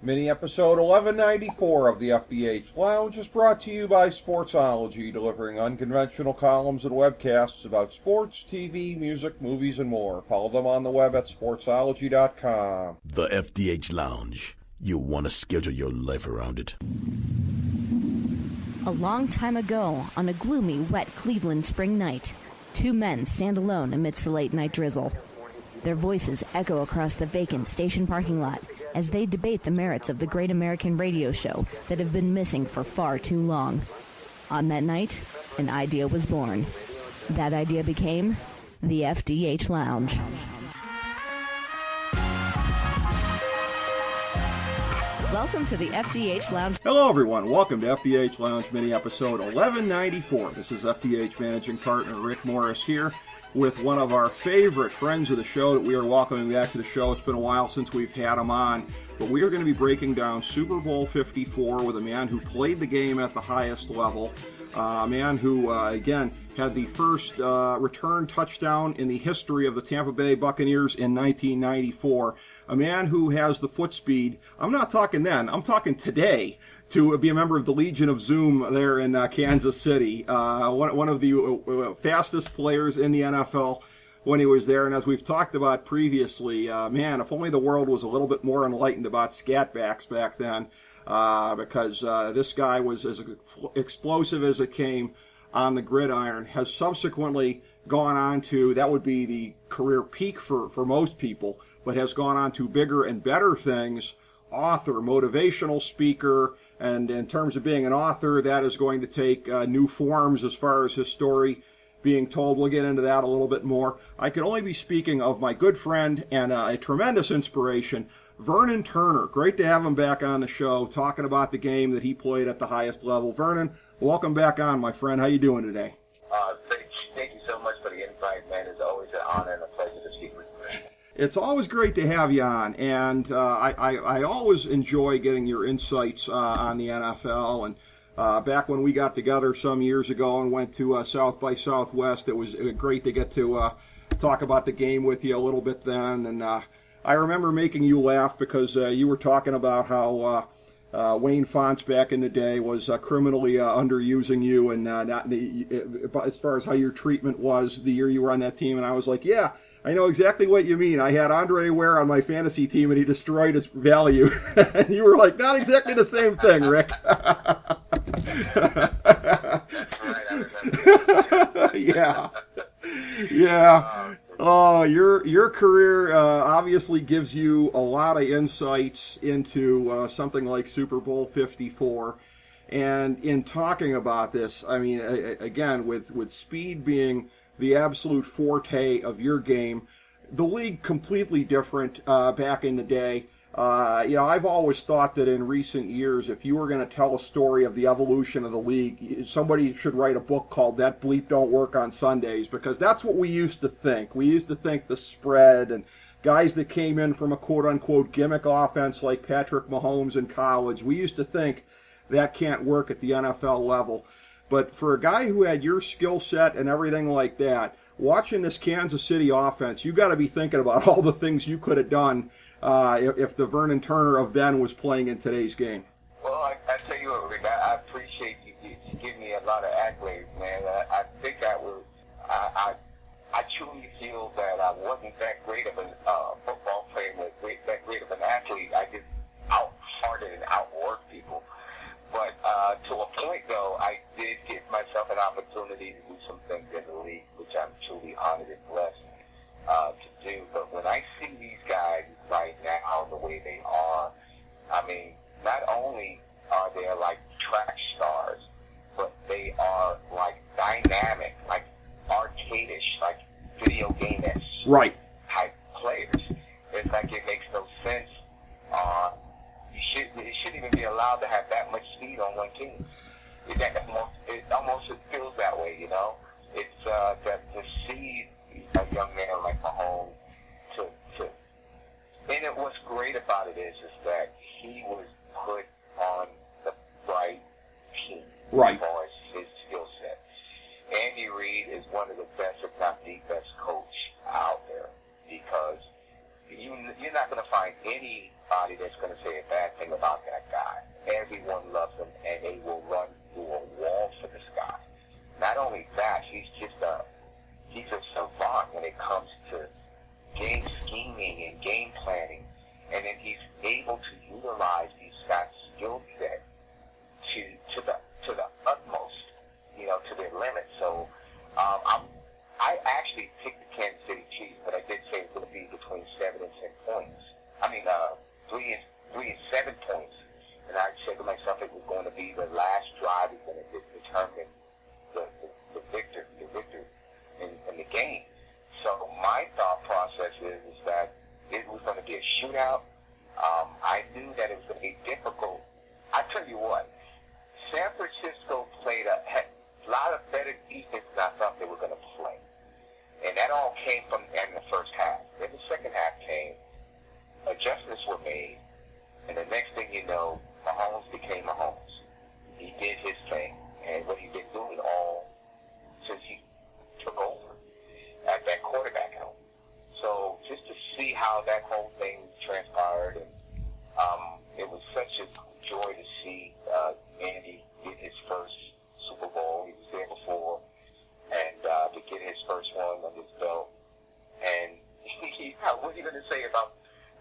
Mini episode 1194 of the FDH Lounge is brought to you by Sportsology, delivering unconventional columns and webcasts about sports, TV, music, movies, and more. Follow them on the web at sportsology.com. The FDH Lounge. You want to schedule your life around it. A long time ago, on a gloomy, wet Cleveland spring night, two men stand alone amidst the late-night drizzle. Their voices echo across the vacant station parking lot as they debate the merits of the great American radio show that have been missing for far too long. On that night, an idea was born. That idea became the FDH Lounge. Welcome to the FDH Lounge. Hello, everyone. Welcome to FDH Lounge mini episode 1194. This is FDH managing partner Rick Morris here with one of our favorite friends of the show that we are welcoming back to the show. It's been a while since we've had him on, but we are going to be breaking down Super Bowl 54 with a man who played the game at the highest level, a man who, again, had the first return touchdown in the history of the Tampa Bay Buccaneers in 1994, a man who has the foot speed. I'm not talking then, I'm talking today, to be a member of the Legion of Zoom there in Kansas City. One of the fastest players in the NFL when he was there. And as we've talked about previously, man, if only the world was a little bit more enlightened about scatbacks back then, because this guy was as explosive as it came on the gridiron, has subsequently gone on to, that would be the career peak for most people, but has gone on to bigger and better things, author, motivational speaker. And in terms of being an author, that is going to take new forms as far as his story being told. We'll get into that a little bit more. I can only be speaking of my good friend and a tremendous inspiration, Vernon Turner. Great to have him back on the show, talking about the game that he played at the highest level. Vernon, welcome back on, my friend. How you doing today? Thank you so much for the invite, man. It's always an honor and a pleasure to speak with you. It's always great to have you on, and I always enjoy getting your insights on the NFL. And back when we got together some years ago and went to South by Southwest, it was great to get to talk about the game with you a little bit then. And I remember making you laugh because you were talking about how Wayne Fonts back in the day was criminally underusing you, and not as far as how your treatment was the year you were on that team. And I was like, yeah, I know exactly what you mean. I had Andre Ware on my fantasy team, and he destroyed his value. And you were like, not exactly the same thing, Rick. That's right, I remember. Yeah. Oh, your career obviously gives you a lot of insights into something like Super Bowl 54. And in talking about this, I mean, again, with speed being the absolute forte of your game, the league completely different back in the day. I've always thought that in recent years, if you were going to tell a story of the evolution of the league, somebody should write a book called That Bleep Don't Work on Sundays, because that's what we used to think. We used to think the spread and guys that came in from a quote-unquote gimmick offense like Patrick Mahomes in college, we used to think that can't work at the NFL level. But for a guy who had your skill set and everything like that, watching this Kansas City offense, you got to be thinking about all the things you could have done if the Vernon Turner of then was playing in today's game. Well, I tell you what, Rick, I appreciate you give me a lot of accolades, man. I think I truly feel that I wasn't that great of a football player, that great of an athlete. I just out-hearted and out-worked people. But to a point, though, I did give myself an opportunity to do some things in the league, which I'm truly honored and blessed to do. But when I see these guys right now, the way they are, I mean, not only are they like track stars, but they are like dynamic, like arcadish, like video game-ish Right. type players. It's like it makes no sense. You shouldn't even be allowed to have that much speed on one team. It almost feels that way, you know. It's that to see a young man like Mahomes and what's great about it is that he was put on the right team Right. as far as his skill set. Andy Reid is one of the best, if not the best coach out there, because you're not going to find anybody that's going to say a bad thing utilize these guys' skill set to the utmost, to their limit. So I actually picked the Kansas City Chiefs, but I did say it would be between 7 and 10 points. 3 and 7 points. And I said to myself, it was going to be the last drive is going to determine the victor in the game. So my thought process is that it was going to be a shootout. I knew that it was going to be difficult. I tell you what, San Francisco had a lot of better defense than I thought they were going to play. And that all came from in the first half. Then the second half came, adjustments were made, and the next thing you know, Mahomes became Mahomes. He did his thing, and what he's been doing all since he took over at that quarterback helm. So just to see how that whole thing transpired, and it was such a joy to see Andy get his first Super Bowl. He was there before, and to get his first one on his belt. And what are you going to say about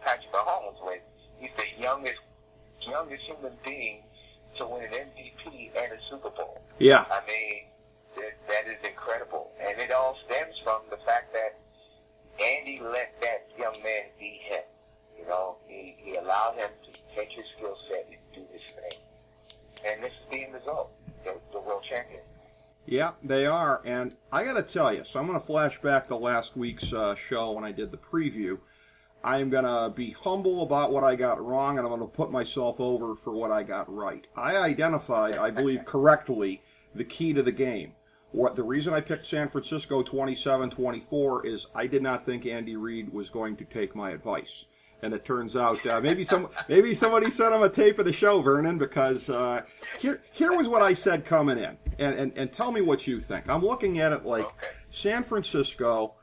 Patrick Mahomes when he's the youngest human being to win an MVP and a Super Bowl? Yeah. I mean, that is incredible. And it all stems from the fact that Andy let that young man be him. He allowed him to take his skill set and do his thing. And this is the result, the world champion. Yeah, they are. And I got to tell you, so I'm going to flash back to last week's show when I did the preview. I'm going to be humble about what I got wrong, and I'm going to put myself over for what I got right. I identified, I believe correctly, the key to the game. The reason I picked San Francisco 27-24 is I did not think Andy Reid was going to take my advice. And it turns out maybe somebody sent him a tape of the show, Vernon, because here was what I said coming in. And tell me what you think. I'm looking at it like San Francisco,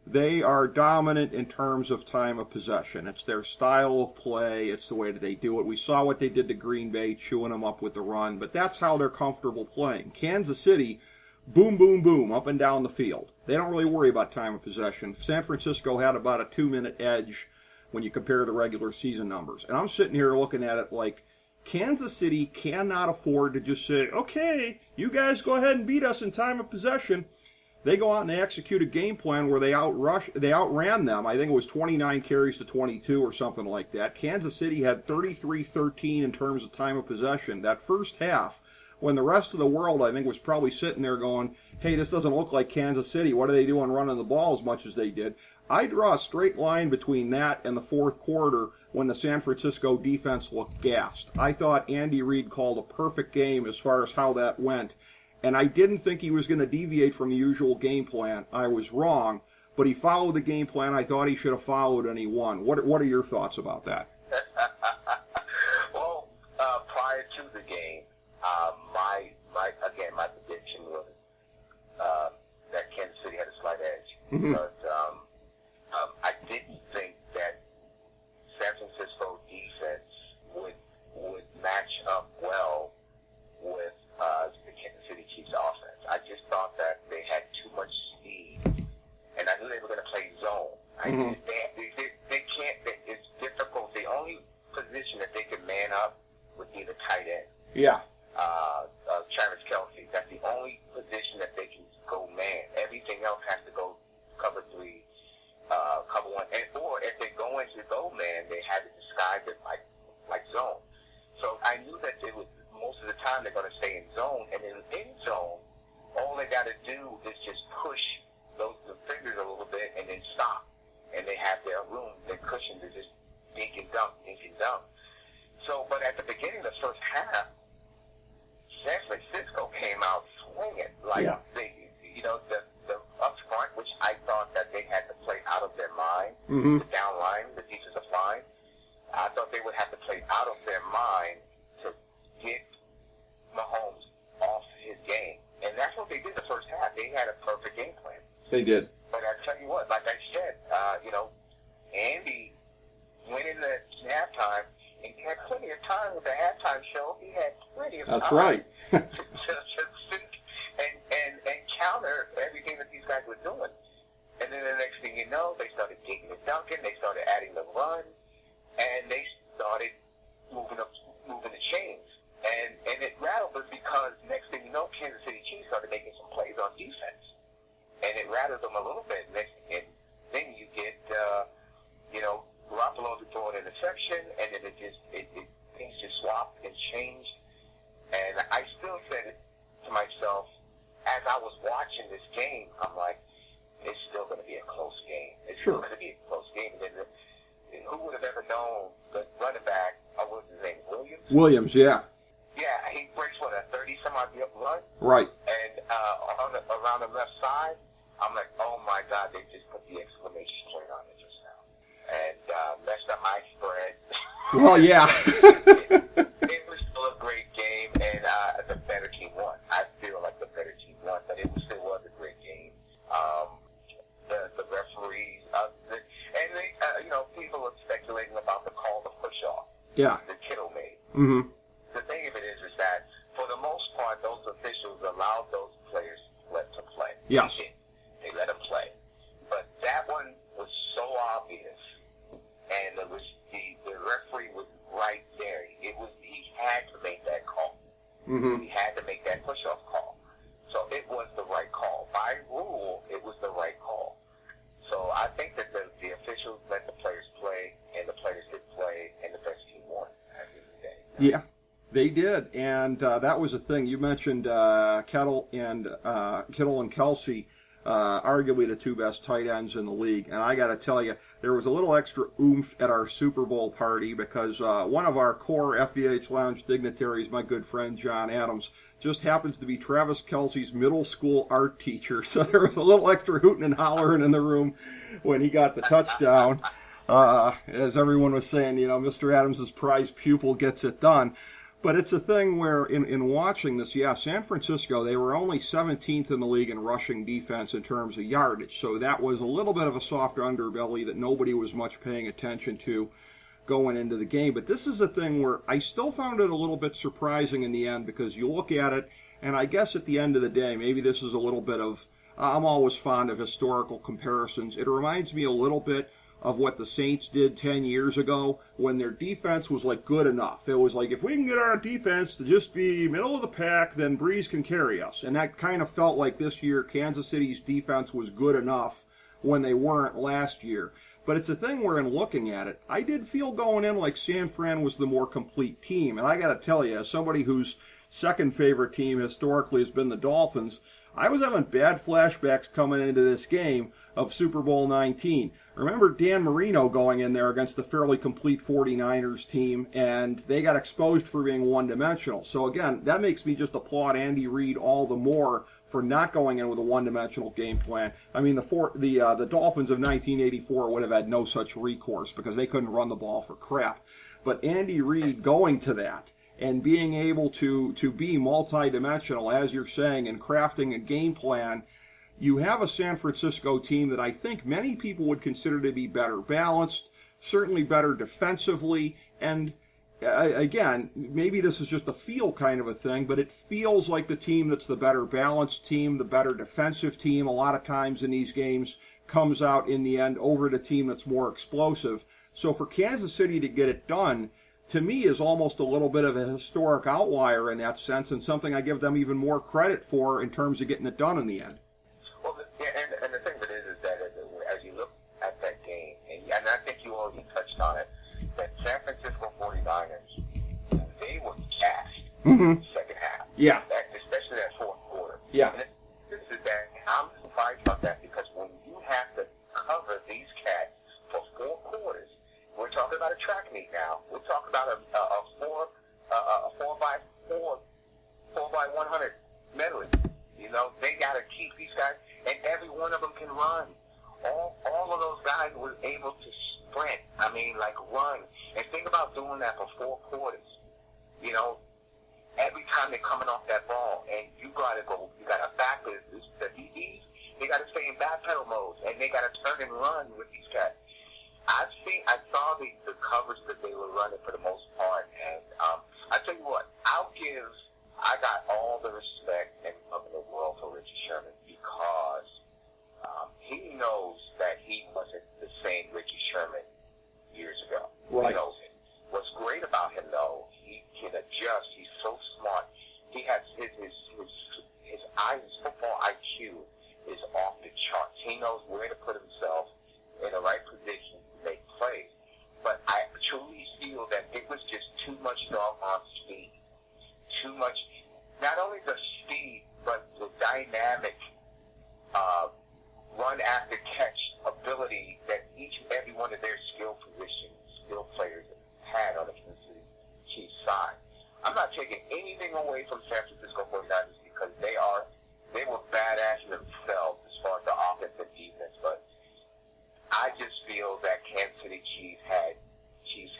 they are dominant in terms of time of possession. It's their style of play. It's the way that they do it. We saw what they did to Green Bay, chewing them up with the run. But that's how they're comfortable playing. Kansas City, boom, boom, boom, up and down the field. They don't really worry about time of possession. San Francisco had about a 2-minute edge when you compare the regular season numbers. And I'm sitting here looking at it like Kansas City cannot afford to just say, okay, you guys go ahead and beat us in time of possession. They go out and they execute a game plan where they outran them. I think it was 29 carries to 22 or something like that. Kansas City had 33-13 in terms of time of possession. That first half, when the rest of the world, I think, was probably sitting there going, hey, this doesn't look like Kansas City. What are they doing running the ball as much as they did? I draw a straight line between that and the fourth quarter when the San Francisco defense looked gassed. I thought Andy Reid called a perfect game as far as how that went, and I didn't think he was going to deviate from the usual game plan. I was wrong, but he followed the game plan I thought he should have followed, and he won. What are your thoughts about that? Well, prior to the game, my prediction was that Kansas City had a slight edge. Mm-hmm. But I didn't think that San Francisco defense would match up well with the Kansas City Chiefs offense. I just thought that they had too much speed, and I knew they were going to play zone. Mm-hmm. They can't. It's difficult. The only position that they can man up would be the tight end. Yeah. Travis Kelce. That's the only position that they can go man. Everything else has to go cover 3, cover 1, or if they go into go man, they have to disguise it like zone. So I knew that they would most of the time they're going to stay in zone, and in zone, all they got to do is just push the fingers a little bit and then stop, and they have their room, their cushion to just dink and dump. So, but at the beginning of the first half, San Francisco came out swinging like the up front, which I thought that they had to play out of their mind. Mm-hmm. The down line, the defensive line, I thought they would have to play out of their mind to get Mahomes off his game, and that's what they did the first half. They had a perfect game plan. They did. But I tell you what, like I said, Andy went in the halftime. And he had plenty of time with the halftime show. He had plenty of That's time right. to think and counter everything that these guys were doing. And then the next thing you know, they started digging and dunking. They started adding the run. And they started, moving the chains. And it rattled us because next thing you know, Kansas City Chiefs started making some plays on defense. And it rattled them a little bit. And then you get, Garoppolo to throw an interception, and then things just swapped and changed. And I still said it to myself, as I was watching this game, I'm like, it's still going to be a close game. It's still going to be a close game. And who would have ever known the running back, what was his name, Williams, yeah. Yeah, he breaks, a 30-some-odd run? Right. And around the left side, I'm like, oh, my God, they just put the exclamation point on it just now. And messed up my spread. Well, yeah. It was still a great game, and the better team won. I feel like the better team won, but it still was a great game. The referees, people are speculating about the call to push off. Yeah. The Kittle made. Mm-hmm. The thing of it is that for the most part, those officials allowed those players to play. Yes. They let them play. But that one was so obvious, and it was the referee was right there. He had to make that call. Mm-hmm. He had to make that push-off call. So it was the right call. By rule, it was the right call. So I think that the officials let the players play, and the players did play, and the best team won at the end of the day. Yeah, they did, and that was a thing. You mentioned Kittle and Kelsey, arguably the two best tight ends in the league. And I got to tell you, there was a little extra oomph at our Super Bowl party because one of our core FDH Lounge dignitaries, my good friend John Adams, just happens to be Travis Kelsey's middle school art teacher. So there was a little extra hooting and hollering in the room when he got the touchdown. As everyone was saying, Mr. Adams' prized pupil gets it done. But it's a thing where in watching this, San Francisco, they were only 17th in the league in rushing defense in terms of yardage. So that was a little bit of a soft underbelly that nobody was much paying attention to going into the game. But this is a thing where I still found it a little bit surprising in the end because you look at it, and I guess at the end of the day, maybe this is a little bit of, I'm always fond of historical comparisons. It reminds me a little bit of what the Saints did 10 years ago when their defense was good enough. It was like, if we can get our defense to just be middle of the pack, then Breeze can carry us. And that kind of felt like this year Kansas City's defense was good enough when they weren't last year. But it's a thing where in looking at it, I did feel going in like San Fran was the more complete team. And I got to tell you, as somebody whose second favorite team historically has been the Dolphins, I was having bad flashbacks coming into this game of Super Bowl 19. Remember Dan Marino going in there against the fairly complete 49ers team, and they got exposed for being one-dimensional. So again, that makes me just applaud Andy Reid all the more for not going in with a one-dimensional game plan. I mean, the Dolphins of 1984 would have had no such recourse because they couldn't run the ball for crap. But Andy Reid going to that and being able to be multi-dimensional, as you're saying, and crafting a game plan, you have a San Francisco team that I think many people would consider to be better balanced, certainly better defensively, and again, maybe this is just a feel kind of a thing, but it feels like the team that's the better balanced team, the better defensive team, a lot of times in these games comes out in the end over the team that's more explosive. So for Kansas City to get it done, to me, is almost a little bit of a historic outlier in that sense, and something I give them even more credit for in terms of getting it done in the end. Well, and the thing that is that as you look at that game, and I think you already touched on it, that San Francisco 49ers, they were gassed in the second half. Yeah. Especially that fourth quarter. Yeah. And this is that, I'm surprised about that because when you have to cover these cats for 4 quarters, we're talking about a track meet now. We're talking about a 4x100 medley. They got to keep these guys, and every one of them can run. All of those guys were able to sprint. I mean, run. And think about doing that for 4 quarters. Every time they're coming off that ball, and you got to back the DBs, they got to stay in back pedal mode, and they got to turn and run with these guys. I saw the coverage that they were running for the most part, and I tell you what, I got all the respect in the world for Richie Sherman because he knows that he wasn't the same Richie Sherman years ago. Right. He knows it. What's great about him, though, much doggone speed. Too much, not only the speed, but the dynamic run after catch ability that each and every one of their skill players had on the Kansas City Chiefs side. I'm not taking anything away from San Francisco 49ers because they were badass in themselves as far as the offense and defense, but I just feel that Kansas City Chiefs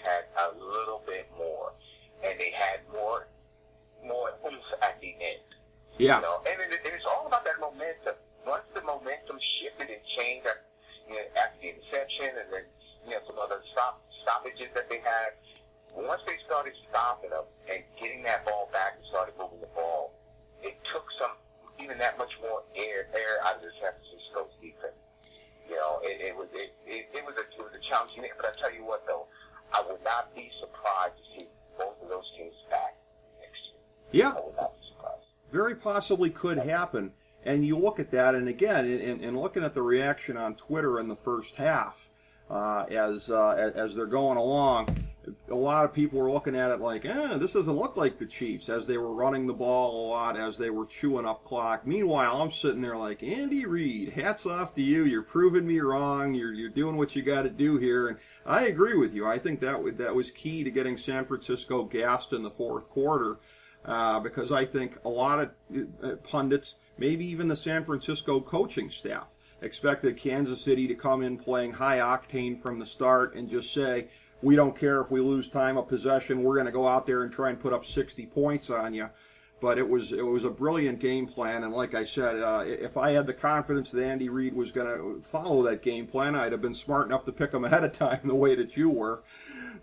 had a little bit more, and they had more oomph at the end. Yeah. You know, and it's all about that momentum. Once the momentum shifted and changed after the interception and then some other stoppages that they had, once they started stopping them and getting that ball back and started moving the ball, it took even that much more air out of the San Francisco defense. You know, it was a challenging game. But I tell you what, though, I would not be surprised to see both of those teams back next year. Yeah. I would not be surprised. Very possibly could happen. And you look at that, and again, in looking at the reaction on Twitter in the first half, as they're going along, a lot of people were looking at it like, this doesn't look like the Chiefs, as they were running the ball a lot, as they were chewing up clock. Meanwhile, I'm sitting there like, Andy Reid, hats off to you. You're proving me wrong. You're doing what you got to do here. And I agree with you. I think that was key to getting San Francisco gassed in the fourth quarter, because I think a lot of pundits, maybe even the San Francisco coaching staff, expected Kansas City to come in playing high octane from the start and just say, we don't care if we lose time of possession, we're going to go out there and try and put up 60 points on you. But it was a brilliant game plan, and like I said, if I had the confidence that Andy Reid was going to follow that game plan, I'd have been smart enough to pick him ahead of time the way that you were.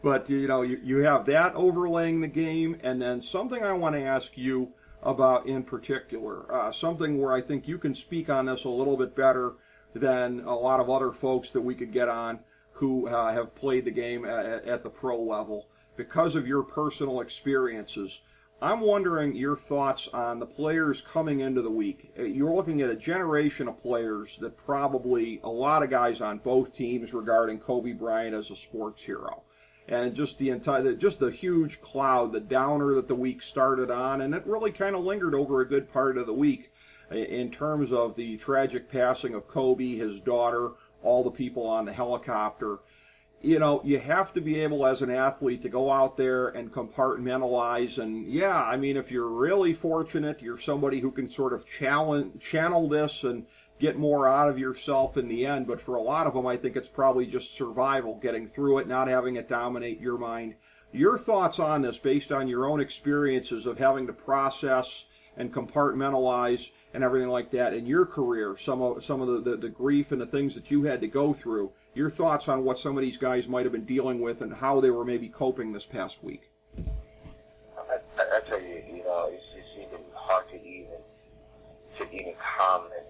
But, you have that overlaying the game, and then something I want to ask you about in particular, something where I think you can speak on this a little bit better than a lot of other folks that we could get on who have played the game at the pro level because of your personal experiences. I'm wondering your thoughts on the players coming into the week. You're looking at a generation of players that probably a lot of guys on both teams regarding Kobe Bryant as a sports hero. And just the huge cloud, the downer that the week started on, and it really kind of lingered over a good part of the week in terms of the tragic passing of Kobe, his daughter, all the people on the helicopter. You have to be able as an athlete to go out there and compartmentalize. And yeah, I mean, if you're really fortunate, you're somebody who can sort of channel this and get more out of yourself in the end. But for a lot of them, I think it's probably just survival, getting through it, not having it dominate your mind. Your thoughts on this based on your own experiences of having to process and compartmentalize and everything like that in your career, some of the grief and the things that you had to go through. Your thoughts on what some of these guys might have been dealing with and how they were maybe coping this past week. I tell you, it's even hard to even comment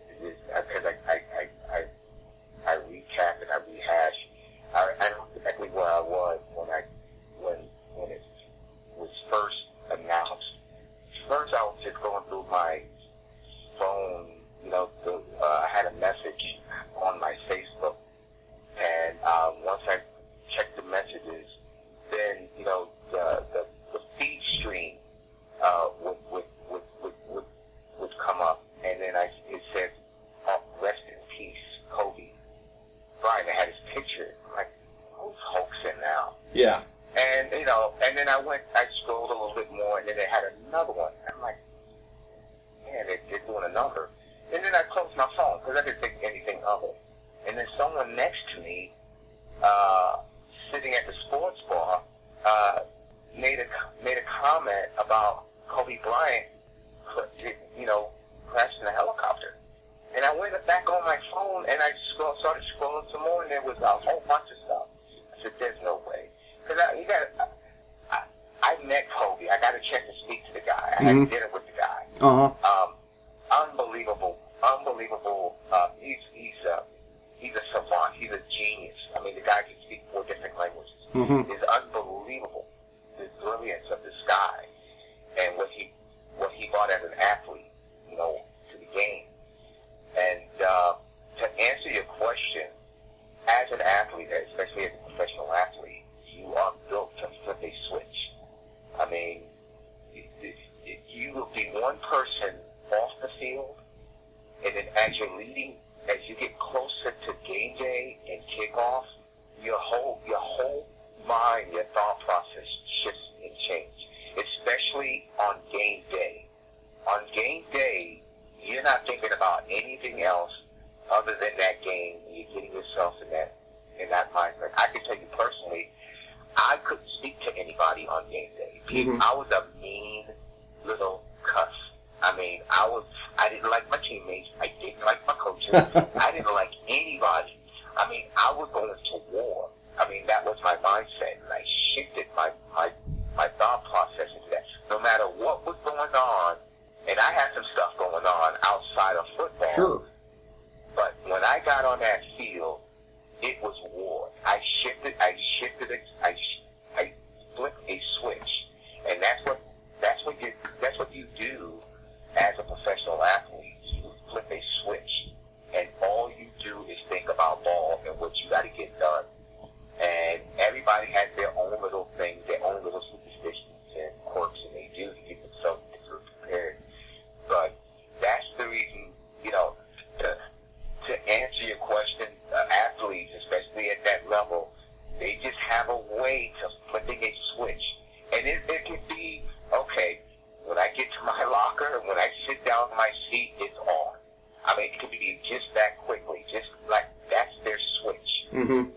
because I recap and I rehash. I know exactly where I was when it was first announced. First, I was just going through my phone. I had a message on my Facebook, and once I checked the messages, then the feed stream would come up, and then it said, "Rest in peace, Kobe Bryant." I had his picture. I'm like, who's hoaxing now? Yeah. And and then I scrolled a little bit more, and then they had another one. I'm like, man, they're doing another. And then I closed my phone because I didn't think anything of it. And then someone next to me, sitting at the sports bar, made a comment about Kobe Bryant, crashing a helicopter. And I went back on my phone and I started scrolling some more, and there was a whole bunch of stuff. I said, "There's no way," because I met Kobe. I got a chance to speak to the guy. I had dinner with the guy. Unbelievable. He's a savant. He's a genius. I mean, the guy can speak 4 different languages. It's unbelievable, the brilliance of this guy and what he brought as an athlete, to the game. And to answer your question, as an athlete, especially as a professional athlete, you are built to flip a switch. mean, you will be one person off the field, and then as you get closer to game day and kickoff, your whole mind, your thought process shifts and changes, especially on game day. On game day, you're not thinking about anything else other than that game. You're getting yourself in that mindset. I can tell you personally, I couldn't speak to anybody on game day. Mm-hmm. I was a mean little cuss. I mean, I didn't like my teammates. I didn't like my coaches. I didn't like anybody. I mean, I was going to war. I mean, that was my mindset, and I shifted my thought process into that. No matter what was going on, and I had some stuff going on outside of football. Sure. But when I got on that field, it was war. I flipped a switch, and that's what you do as a professional athlete. You flip a switch, and all you do is think about ball and what you got to get done. And everybody has their own little things, their own little superstitions and quirks, and they do to get themselves prepared. But that's the reason, to answer your question, athletes, especially at that level, they just have a way to flipping a switch. And it can be, okay, when I get to my locker, when I sit down in my seat, it's on. I mean, it could be just that quickly, just like that's their switch. Mm-hmm.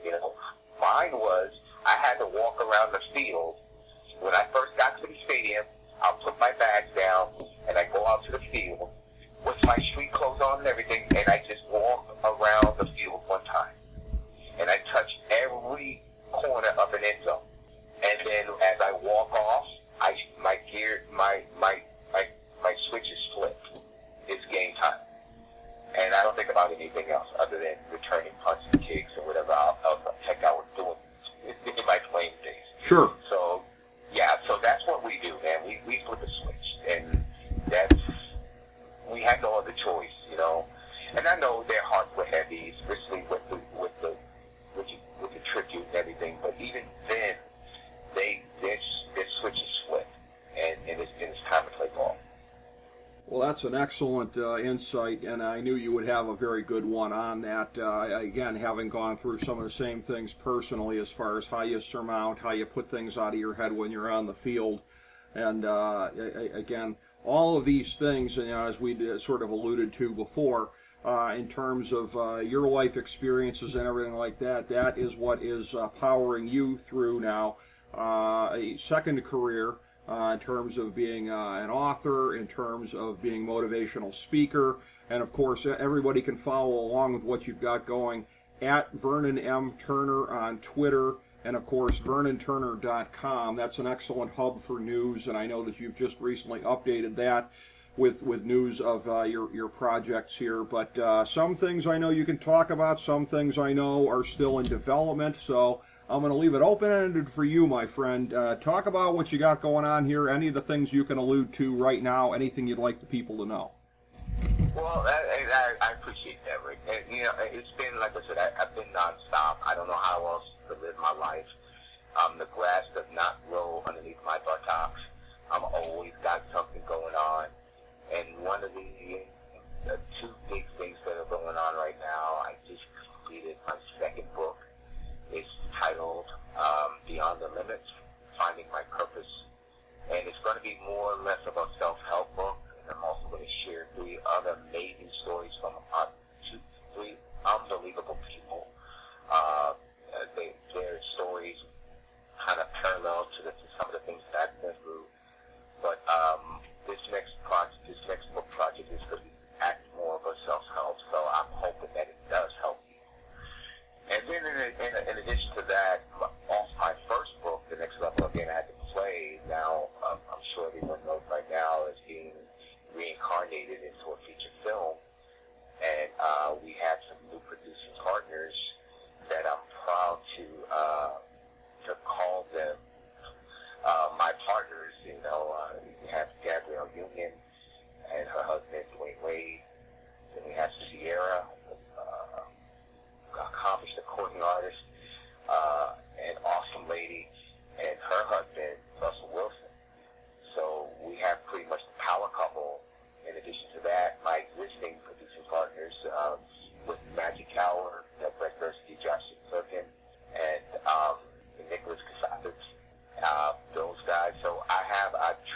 Mine was, I had to walk around the field. When I first got to the stadium, I'll put my bags down, and I go out to the field with my street clothes on and everything, and I just walk around the field one time. And I touch every corner of an end zone. And then as I walk off, my switch is flipped. It's game time. And I don't think about anything else other than returning punts and kicks or whatever else heck I was doing in my playing days. Sure. So, so that's what we do, man. We flip a switch. And we had no other choice, And I know their hearts were heavy, especially with the tribute and everything. But even then, their switch is flipped, and it's time to play ball. Well, that's an excellent insight, and I knew you would have a very good one on that. Again, having gone through some of the same things personally as far as how you surmount, how you put things out of your head when you're on the field. And again, all of these things, as we sort of alluded to before, in terms of your life experiences and everything like that, that is what is powering you through now a second career. In terms of being an author, in terms of being motivational speaker, and of course everybody can follow along with what you've got going at Vernon M. Turner on Twitter, and of course VernonTurner.com. That's an excellent hub for news, and I know that you've just recently updated that with news of your projects here. But some things I know you can talk about, some things I know are still in development, so I'm going to leave it open-ended for you, my friend. Talk about what you got going on here, any of the things you can allude to right now, anything you'd like the people to know. Well, I appreciate that, Rick. And, it's been, like I said, I've been nonstop. I don't know how else to live my life. The grass does not grow underneath my buttocks. I'm always got something going on. And one of the two big things that are going on right now, I just completed my second book. It's titled Beyond the Limits, Finding My Purpose. And it's going to be more or less of a self-help book. And I'm also going to share 3 other amazing stories from 3 unbelievable people. Their stories kind of parallel to some of the things that I've been through. But this next book project is going to act more of a self-help. So I'm hoping that it does help you. And then in addition to that, off my first book, The Next Level Again I Had to Play, now I'm sure everyone knows by now, is being reincarnated into a feature film.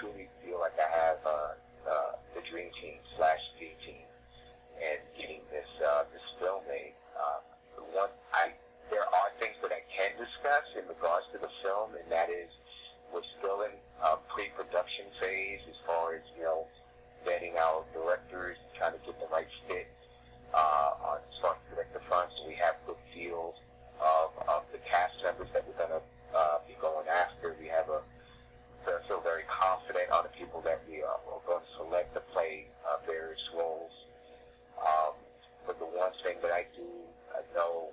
truly feel like I have the dream team / D team, and getting this film made. There are things that I can discuss in regards to the film, and that is we're still in pre-production phase as far as vetting our directors, trying to get the right fit on as far as director front. So we have good feel of the cast members that we're going to be going after. We have feel very confident on the people that we are going to select to play various roles. But the one thing that I know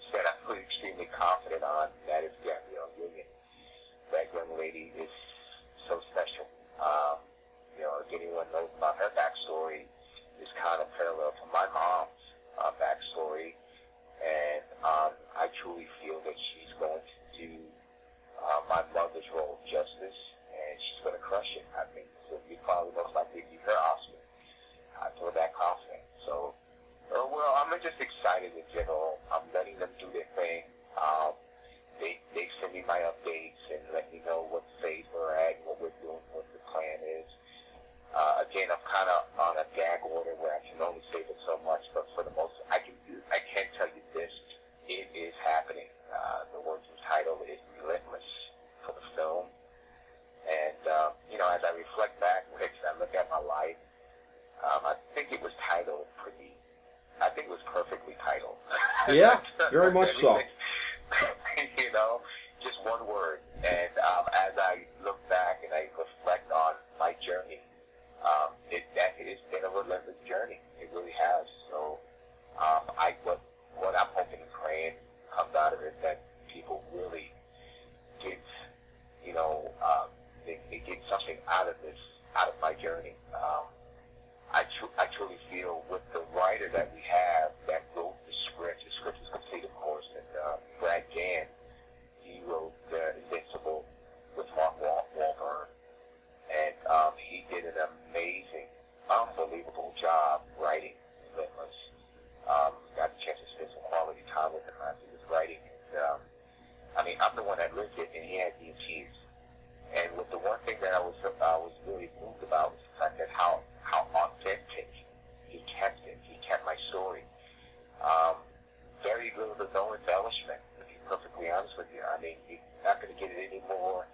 that I feel extremely confident on, that is Gabrielle Union. That young lady is so special. If anyone knows about her backstory, is kind of parallel to my mom's backstory, and I truly feel that she's going to do my mother's role justice, and she's going to crush it. I think so. We probably most likely be her Oscar. I feel that confident. So, well, I'm just excited in general. I'm letting them do their thing. They send me my updates and let me know what phase we're at, what we're doing, what the plan is. Again, I'm kind of on a gag order where I can only say so much, but for the most, I can tell you this: it is happening. The working title is Relentless for the film, and as I reflect back, as I look at my life, I think it was titled pretty. I think it was perfectly titled. Yeah, very much so. Just one word. And as I look back and I reflect on my journey, it's been a relentless journey. It really has. So, what I'm hoping and praying comes out of it, that people really get, they get something out of this, out of my journey. I truly feel with the writer that we have that wrote the script is complete, of course, and Brad Gann, he wrote Invincible with Mark Wahlberg, and he did an amazing, unbelievable job writing Relentless. Got a chance to spend some quality time with him as he was writing. And, I'm the one that lived it, and he had me in tears. And with the one thing that I was really moved about was the fact that how authentic he kept it. He kept my story. Very little to no embellishment, to be perfectly honest with you. You're not going to get it any more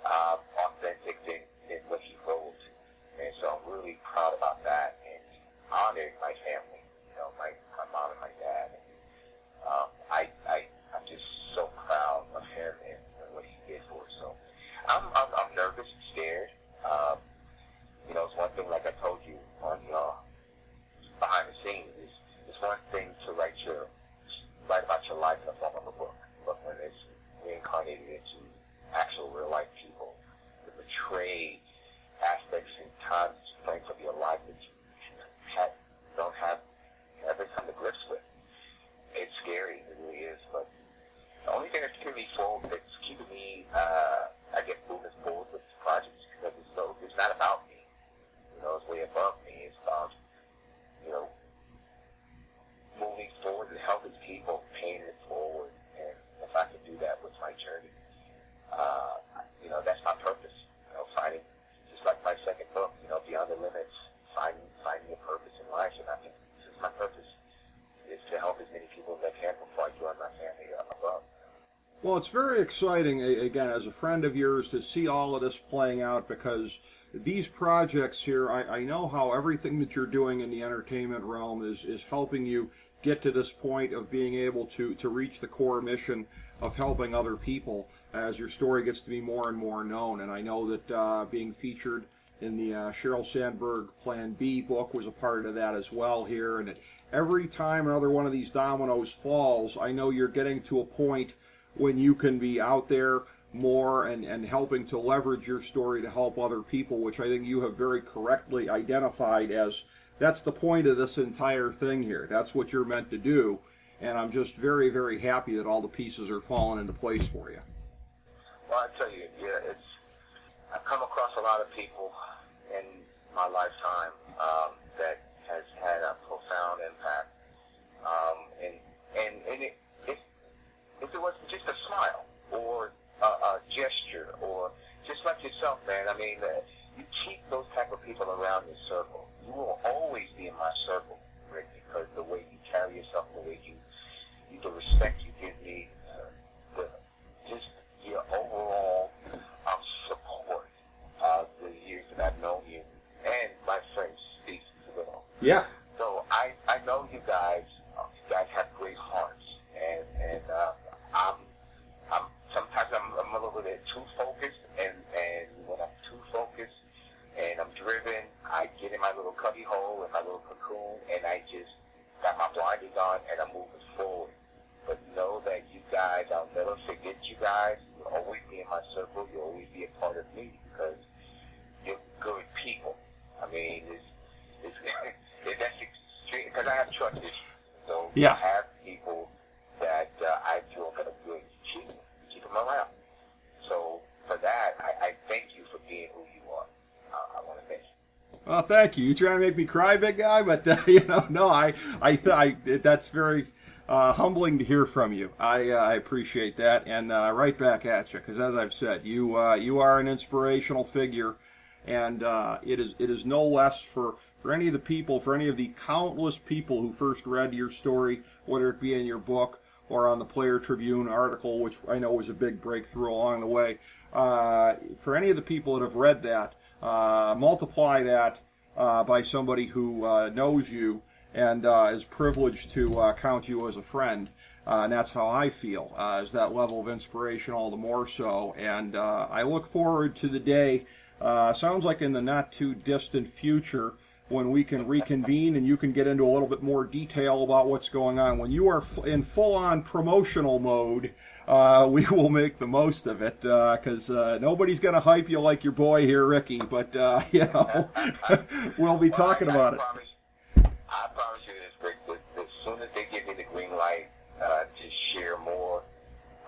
authentic than what he wrote. And so I'm really proud about that, and honored my family, my mom and my dad. And, I'm just so proud of him and what he did for us. So I'm nervous and scared. It's one thing, like I told you on behind the scenes, it's one thing to write about your life in the form of a book, but when it's reincarnated into actual real life people, the betrayed aspects and times frames of your life that you don't have ever come to grips with, it's scary. It really is. But the only thing that's keeping me forward, that's keeping me, moving forward with this project, is because it's not about me. It's way above me. It's about, moving forward and helping people, paying it forward. And if I can do that with my journey, that's my purpose. Finding, just like my second book, Beyond the Limits, finding a purpose in life. And I think this is my purpose, is to help as many people as I can before I join my family above. Well, it's very exciting, again, as a friend of yours, to see all of this playing out, because these projects here, I know how everything that you're doing in the entertainment realm is helping you get to this point of being able to reach the core mission of helping other people as your story gets to be more and more known. And I know that being featured in the Sheryl Sandberg Plan B book was a part of that as well here. And every time another one of these dominoes falls, I know you're getting to a point when you can be out there more and helping to leverage your story to help other people, which I think you have very correctly identified as that's the point of this entire thing here. That's what you're meant to do. And I'm just very, very happy that all the pieces are falling into place for you. Well, I tell you, I've come across a lot of people in my lifetime that has had a profound impact. And if it wasn't just a smile or a gesture or just like yourself, man. I mean, you keep those type of people around your circle. You will always be in my circle, Rick, because the way you carry yourself, the way the respect you give me, just your overall support of the years that I've known you, and my friend Steve Seville. Yeah. So I know you guys. You guys have great hearts, and sometimes I'm a little bit too focused, and when I'm too focused and I'm driven, I get in my little cubby hole and my little cocoon, and I just got my blinders on and I'm moving forward. But know that you guys, I'll never forget you guys. You'll always be in my circle. You'll always be a part of me because you're good people. I mean, that's extreme because I have trust issues. So Yeah. I have people that I feel are going to good. Keep them around. So for that, I thank you for being who you are. I want to thank you. Well, thank you. You trying to make me cry, big guy? But no, I that's very humbling to hear from you. I appreciate that, and right back at you. Because as I've said, you are an inspirational figure, and it is no less for any of the people, for any of the countless people who first read your story, whether it be in your book or on the Player Tribune article, which I know was a big breakthrough along the way. For any of the people that have read that, multiply that by somebody who knows you and is privileged to count you as a friend. And that's how I feel, is that level of inspiration all the more so. And I look forward to the day, sounds like in the not too distant future, when we can reconvene and you can get into a little bit more detail about what's going on. When you are in full-on promotional mode, we will make the most of it, because nobody's going to hype you like your boy here, Ricky, but, we'll be talking about it. I promise you this, Rick, as soon as they give me the green light to share more,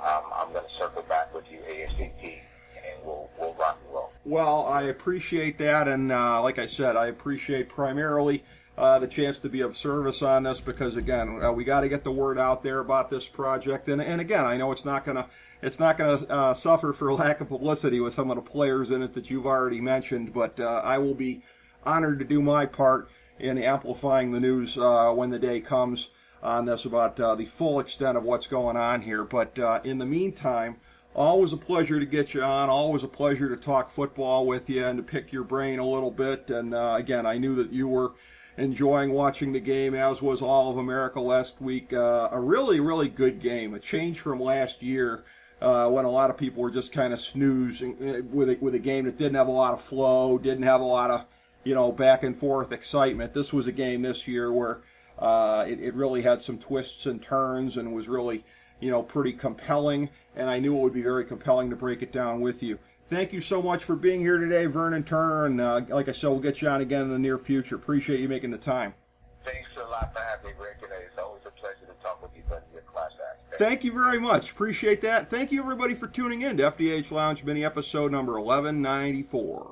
I'm going to circle back with you ASAP, and we'll rock and roll. Well, I appreciate that, and like I said, I appreciate primarily the chance to be of service on this, because again, we got to get the word out there about this project, and again, I know it's not gonna suffer for lack of publicity with some of the players in it that you've already mentioned, but I will be honored to do my part in amplifying the news when the day comes on this about the full extent of what's going on here. But in the meantime, always a pleasure to get you on, always a pleasure to talk football with you and to pick your brain a little bit. And again, I knew that you were enjoying watching the game, as was all of America last week. A really, really good game, a change from last year when a lot of people were just kind of snoozing with a game that didn't have a lot of flow, didn't have a lot of back and forth excitement. This was a game this year where it really had some twists and turns and was really pretty compelling, and I knew it would be very compelling to break it down with you. Thank you so much for being here today, Vernon Turner, and like I said, we'll get you on again in the near future. Appreciate you making the time. Thanks a lot for having me, Rick, and it's always a pleasure to talk with you, but you're a class act. Thank you very much. Appreciate that. Thank you, everybody, for tuning in to FDH Lounge Mini episode number 1194.